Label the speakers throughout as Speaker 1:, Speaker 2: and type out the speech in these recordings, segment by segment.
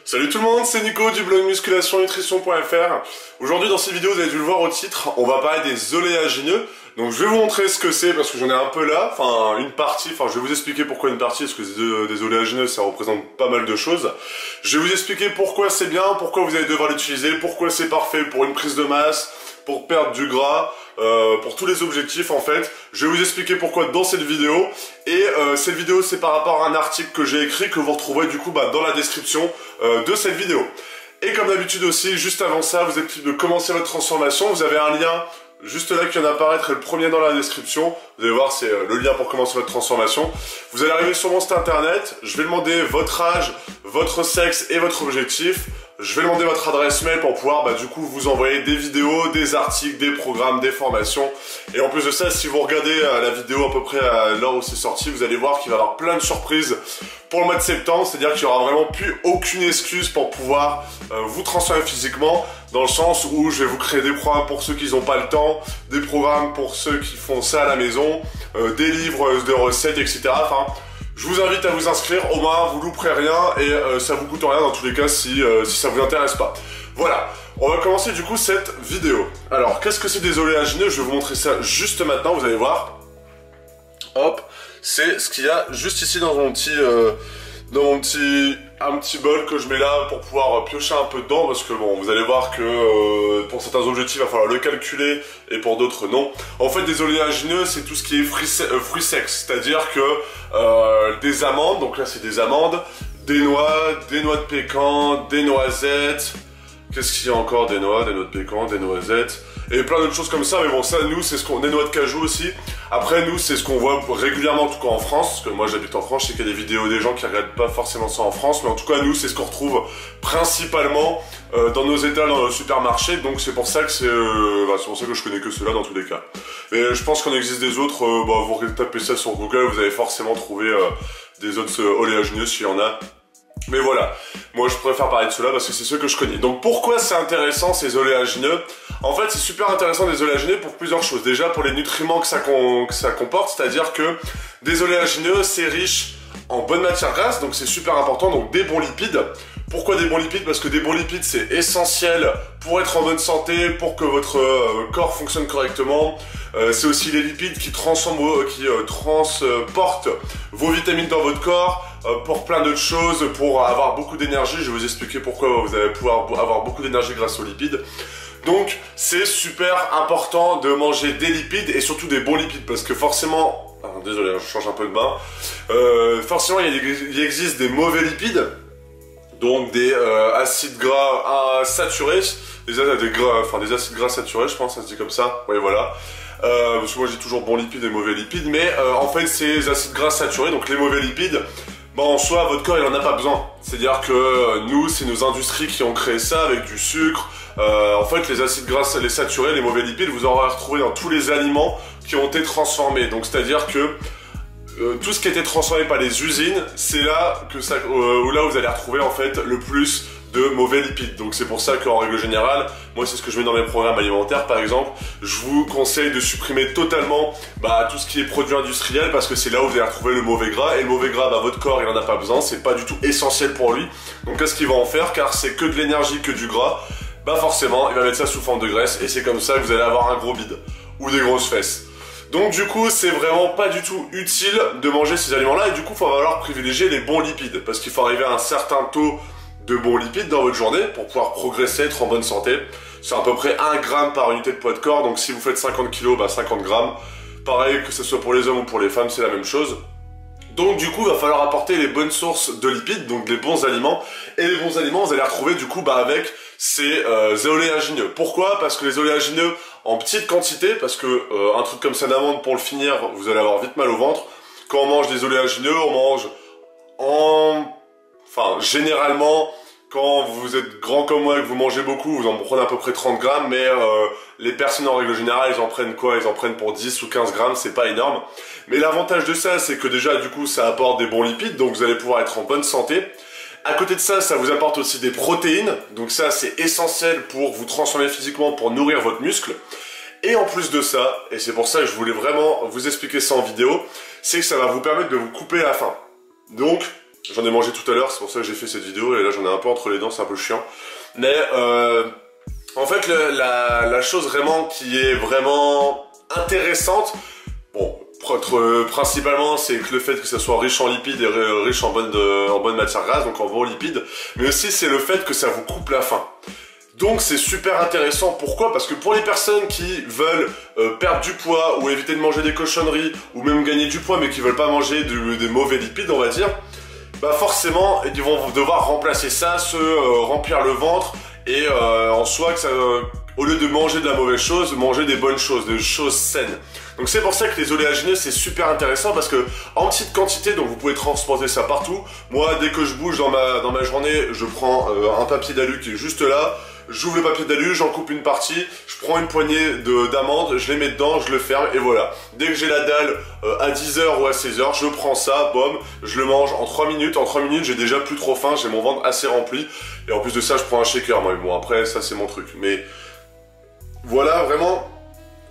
Speaker 1: Salut tout le monde, c'est Nico du blog musculation-nutrition.fr. Aujourd'hui dans cette vidéo, vous avez dû le voir au titre, on va parler des oléagineux. Donc je vais vous montrer ce que c'est parce que j'en ai un peu là, enfin une partie, je vais vous expliquer pourquoi une partie, parce que des oléagineux ça représente pas mal de choses. Je vais vous expliquer pourquoi c'est bien, pourquoi vous allez devoir l'utiliser, pourquoi c'est parfait pour une prise de masse, pour perdre du gras, pour tous les objectifs en fait. Je vais vous expliquer pourquoi dans cette vidéo. Et cette vidéo c'est par rapport à un article que j'ai écrit que vous retrouverez du coup dans la description de cette vidéo. Et comme d'habitude aussi, juste avant ça, vous êtes libre de commencer votre transformation. Vous avez un lien juste là qui vient d'apparaître et le premier dans la description. Vous allez voir, c'est le lien pour commencer votre transformation. Vous allez arriver sur mon site internet. Je vais demander votre âge, votre sexe et votre objectif. Je vais demander votre adresse mail pour pouvoir du coup vous envoyer des vidéos, des articles, des programmes, des formations. Et en plus de ça, si vous regardez la vidéo à peu près à l'heure où c'est sorti, vous allez voir qu'il va y avoir plein de surprises pour le mois de septembre. C'est-à-dire qu'il n'y aura vraiment plus aucune excuse pour pouvoir vous transformer physiquement. Dans le sens où je vais vous créer des programmes pour ceux qui n'ont pas le temps, des programmes pour ceux qui font ça à la maison, des livres de recettes, etc. Je vous invite à vous inscrire, au moins vous louperez rien et ça vous coûte rien dans tous les cas si ça vous intéresse pas. Voilà, on va commencer du coup cette vidéo. Alors, qu'est-ce que c'est des oléagineux? Je vais vous montrer ça juste maintenant, vous allez voir. Hop, c'est ce qu'il y a juste ici dans mon petit... un petit bol que je mets là pour pouvoir piocher un peu dedans parce que bon, vous allez voir que pour certains objectifs il va falloir le calculer et pour d'autres non. En fait, des oléagineux c'est tout ce qui est fruits secs, c'est-à-dire que des amandes, donc là c'est des amandes, des noix de pécan, des noisettes, qu'est-ce qu'il y a encore, des noix de pécan, des noisettes et plein d'autres choses comme ça. Mais bon, ça nous c'est ce qu'on, des noix de cajou aussi. Après nous c'est ce qu'on voit régulièrement en tout cas en France, parce que moi j'habite en France, je sais qu'il y a des vidéos des gens qui regardent pas forcément ça en France, mais en tout cas nous c'est ce qu'on retrouve principalement dans nos étals, dans nos supermarchés. Donc c'est pour ça que c'est pour ça que je connais que ceux-là dans tous les cas. Et je pense qu'il en existe des autres, vous tapez ça sur Google, vous allez forcément trouver des autres oléagineux s'il y en a. Mais voilà, moi je préfère parler de ceux-là parce que c'est ceux que je connais. Donc pourquoi c'est intéressant ces oléagineux? En fait c'est super intéressant des oléagineux pour plusieurs choses. Déjà pour les nutriments que ça comporte, c'est-à-dire que des oléagineux c'est riche en bonnes matières grasses, donc c'est super important, donc des bons lipides. Pourquoi des bons lipides? Parce que des bons lipides c'est essentiel pour être en bonne santé, pour que votre corps fonctionne correctement. C'est aussi les lipides qui transportent vos vitamines dans votre corps, pour plein d'autres choses, pour avoir beaucoup d'énergie. Je vais vous expliquer pourquoi vous allez pouvoir avoir beaucoup d'énergie grâce aux lipides. Donc c'est super important de manger des lipides et surtout des bons lipides parce que forcément, désolé je change un peu de bain, forcément il existe des mauvais lipides, donc des acides gras saturés, des acides gras saturés, je pense ça se dit comme ça, oui voilà. Parce que moi j'ai toujours bons lipides et mauvais lipides, mais en fait ces acides gras saturés, donc les mauvais lipides, en soi votre corps il en a pas besoin. C'est-à-dire que nous c'est nos industries qui ont créé ça avec du sucre. En fait les acides gras, les saturés, les mauvais lipides, vous aurez retrouvé dans tous les aliments qui ont été transformés. Donc c'est-à-dire que tout ce qui a été transformé par les usines, c'est là que là vous allez retrouver en fait le plus de mauvais lipides. Donc c'est pour ça qu'en règle générale, moi c'est ce que je mets dans mes programmes alimentaires par exemple, je vous conseille de supprimer totalement tout ce qui est produit industriel parce que c'est là où vous allez retrouver le mauvais gras, et le mauvais gras, votre corps il en a pas besoin, c'est pas du tout essentiel pour lui. Donc qu'est-ce qu'il va en faire? Car c'est que de l'énergie, que du gras, forcément il va mettre ça sous forme de graisse et c'est comme ça que vous allez avoir un gros bide ou des grosses fesses. Donc du coup c'est vraiment pas du tout utile de manger ces aliments là, et du coup il va falloir privilégier les bons lipides parce qu'il faut arriver à un certain taux de bons lipides dans votre journée pour pouvoir progresser, être en bonne santé. C'est à peu près 1 gramme par unité de poids de corps, donc si vous faites 50 kg, 50 grammes. Pareil que ce soit pour les hommes ou pour les femmes, c'est la même chose. Donc du coup il va falloir apporter les bonnes sources de lipides, donc les bons aliments. Et les bons aliments vous allez les retrouver du coup avec ces oléagineux. Pourquoi? Parce que les oléagineux en petite quantité, parce que un truc comme ça d'amande pour le finir, vous allez avoir vite mal au ventre. Quand on mange des oléagineux, on mange généralement, quand vous êtes grand comme moi et que vous mangez beaucoup, vous en prenez à peu près 30 grammes, mais les personnes en règle générale, ils en prennent quoi? Ils en prennent pour 10 ou 15 grammes, c'est pas énorme. Mais l'avantage de ça, c'est que déjà, du coup, ça apporte des bons lipides, donc vous allez pouvoir être en bonne santé. À côté de ça, ça vous apporte aussi des protéines, donc ça, c'est essentiel pour vous transformer physiquement, pour nourrir votre muscle. Et en plus de ça, et c'est pour ça que je voulais vraiment vous expliquer ça en vidéo, c'est que ça va vous permettre de vous couper la faim. Donc, J'en ai mangé tout à l'heure, c'est pour ça que j'ai fait cette vidéo, et là j'en ai un peu entre les dents, c'est un peu chiant. Mais en fait, la chose vraiment qui est vraiment intéressante, bon, principalement c'est le fait que ça soit riche en lipides et riche en bonne matière grasse, donc en bons lipides, mais aussi c'est le fait que ça vous coupe la faim. Donc c'est super intéressant, pourquoi? Parce que pour les personnes qui veulent perdre du poids ou éviter de manger des cochonneries ou même gagner du poids mais qui veulent pas manger des mauvais lipides, on va dire, bah forcément ils vont devoir remplacer ça, remplir le ventre et en soi que ça, au lieu de manger de la mauvaise chose, manger des bonnes choses, des choses saines. Donc c'est pour ça que les oléagineux c'est super intéressant parce que en petite quantité, donc vous pouvez transporter ça partout. Moi dès que je bouge dans ma journée, je prends un papier d'alu qui est juste là. J'ouvre le papier d'alu, j'en coupe une partie, je prends une poignée d'amandes, je les mets dedans, je le ferme et voilà. Dès que j'ai la dalle à 10h ou à 16h, je prends ça, boum, je le mange en 3 minutes. En 3 minutes, j'ai déjà plus trop faim, j'ai mon ventre assez rempli. Et en plus de ça, je prends un shaker. Moi, bon, après, ça c'est mon truc. Mais voilà, vraiment,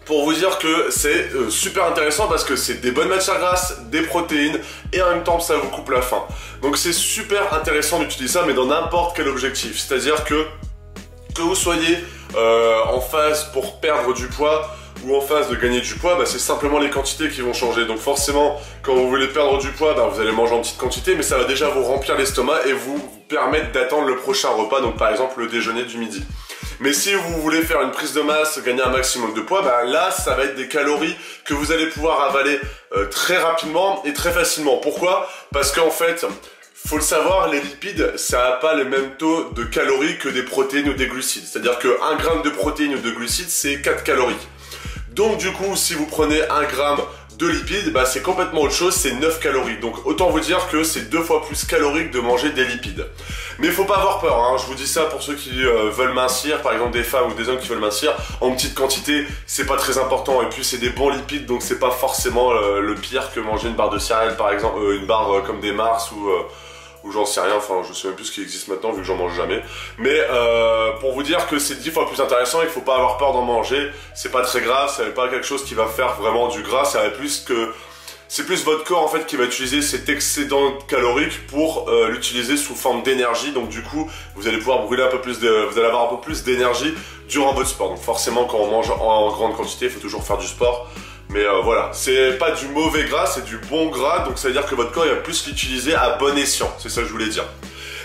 Speaker 1: pour vous dire que c'est super intéressant parce que c'est des bonnes matières grasses, des protéines et en même temps, ça vous coupe la faim. Donc c'est super intéressant d'utiliser ça, mais dans n'importe quel objectif. C'est-à-dire que vous soyez en phase pour perdre du poids ou en phase de gagner du poids, bah, c'est simplement les quantités qui vont changer. Donc forcément, quand vous voulez perdre du poids, bah, vous allez manger en petite quantité, mais ça va déjà vous remplir l'estomac et vous permettre d'attendre le prochain repas, donc par exemple le déjeuner du midi. Mais si vous voulez faire une prise de masse, gagner un maximum de poids, bah, là ça va être des calories que vous allez pouvoir avaler très rapidement et très facilement. Pourquoi? Parce qu'en fait, faut le savoir, les lipides, ça n'a pas le même taux de calories que des protéines ou des glucides. C'est-à-dire que 1 gramme de protéines ou de glucides, c'est 4 calories. Donc du coup, si vous prenez 1 gramme de lipides, bah, c'est complètement autre chose, c'est 9 calories. Donc autant vous dire que c'est 2 fois plus calorique de manger des lipides. Mais il faut pas avoir peur, hein. Je vous dis ça pour ceux qui veulent mincir, par exemple des femmes ou des hommes qui veulent mincir. En petite quantité, c'est pas très important. Et puis c'est des bons lipides, donc c'est pas forcément le pire que manger une barre de céréales, par exemple, une barre comme des Mars ou j'en sais rien, enfin je sais même plus ce qui existe maintenant vu que j'en mange jamais. Mais pour vous dire que c'est 10 fois plus intéressant, il faut pas avoir peur d'en manger, c'est pas très grave, c'est pas quelque chose qui va faire vraiment du gras, c'est plus votre corps en fait qui va utiliser cet excédent calorique pour l'utiliser sous forme d'énergie. Donc du coup, vous allez pouvoir brûler un peu plus vous allez avoir un peu plus d'énergie durant votre sport. Donc forcément quand on mange en grande quantité, il faut toujours faire du sport. Mais voilà, c'est pas du mauvais gras, c'est du bon gras, donc ça veut dire que votre corps il va plus l'utiliser à bon escient, c'est ça que je voulais dire.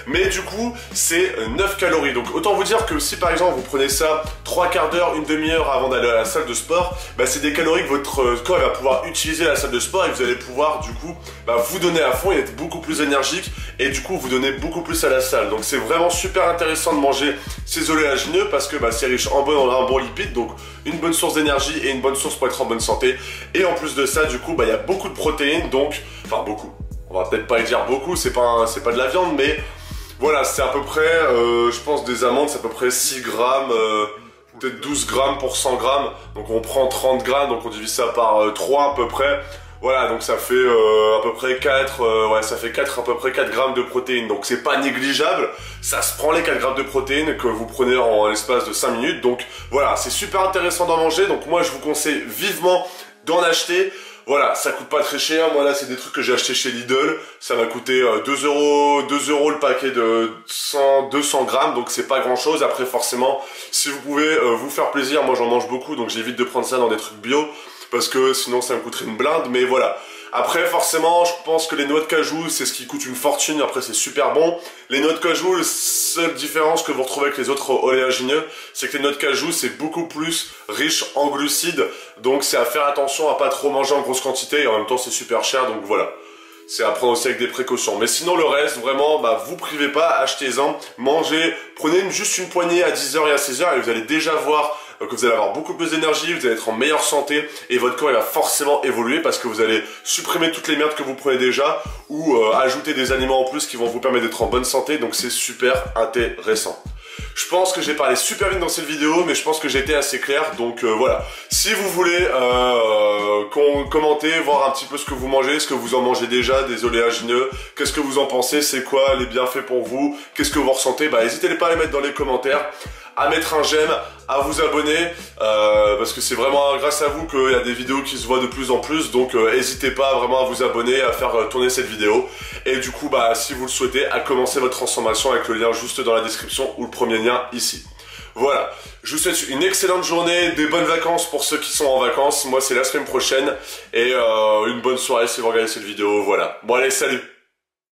Speaker 1: Mais du coup, c'est 9 calories, donc autant vous dire que si par exemple vous prenez ça 3 quarts d'heure, une demi-heure avant d'aller à la salle de sport, bah, c'est des calories que votre corps va pouvoir utiliser à la salle de sport et vous allez pouvoir du coup bah, vous donner à fond et être beaucoup plus énergique et du coup vous donner beaucoup plus à la salle. Donc c'est vraiment super intéressant de manger ces oléagineux parce que bah, c'est riche en bons lipides, donc une bonne source d'énergie et une bonne source pour être en bonne santé. Et en plus de ça, du coup, bah, y a beaucoup de protéines, donc, enfin beaucoup. On va peut-être pas dire beaucoup, c'est pas de la viande, mais voilà, c'est à peu près, je pense des amandes, c'est à peu près 6 grammes, peut-être 12 grammes pour 100 grammes. Donc on prend 30 grammes, donc on divise ça par 3 à peu près. Voilà, donc ça fait à peu près 4, ouais, ça fait 4, à peu près 4 grammes de protéines. Donc c'est pas négligeable, ça se prend les 4 grammes de protéines que vous prenez en l'espace de 5 minutes. Donc voilà, c'est super intéressant d'en manger. Donc moi je vous conseille vivement d'en acheter. Voilà, ça coûte pas très cher. Moi là c'est des trucs que j'ai acheté chez Lidl. Ça m'a coûté 2 euros le paquet de 200 grammes. Donc c'est pas grand chose. Après forcément, si vous pouvez vous faire plaisir, moi j'en mange beaucoup. Donc j'évite de prendre ça dans des trucs bio. Parce que sinon ça me coûterait une blinde, mais voilà. Après forcément je pense que les noix de cajou c'est ce qui coûte une fortune, après c'est super bon. Les noix de cajou, la seule différence que vous retrouvez avec les autres oléagineux, c'est que les noix de cajou c'est beaucoup plus riche en glucides. Donc c'est à faire attention à pas trop manger en grosse quantité et en même temps c'est super cher, donc voilà. C'est à prendre aussi avec des précautions. Mais sinon le reste, vraiment, bah, vous privez pas, achetez-en, mangez, prenez juste une poignée à 10h et à 16h et vous allez déjà voir que vous allez avoir beaucoup plus d'énergie, vous allez être en meilleure santé et votre corps il va forcément évoluer parce que vous allez supprimer toutes les merdes que vous prenez déjà ou ajouter des aliments en plus qui vont vous permettre d'être en bonne santé, donc c'est super intéressant. Je pense que j'ai parlé super vite dans cette vidéo, mais je pense que j'ai été assez clair. Donc voilà, si vous voulez commenter, voir un petit peu ce que vous mangez, ce que vous en mangez déjà, des oléagineux, qu'est-ce que vous en pensez, c'est quoi les bienfaits pour vous, qu'est-ce que vous ressentez, bah n'hésitez pas à les mettre dans les commentaires, à mettre un j'aime, à vous abonner, parce que c'est vraiment grâce à vous qu'il y a des vidéos qui se voient de plus en plus, donc n'hésitez pas vraiment à vous abonner, à faire tourner cette vidéo, et du coup bah si vous le souhaitez, à commencer votre transformation avec le lien juste dans la description ou le premier lien ici. Voilà, je vous souhaite une excellente journée, des bonnes vacances pour ceux qui sont en vacances, moi c'est la semaine prochaine, et une bonne soirée si vous regardez cette vidéo, voilà. Bon allez, salut!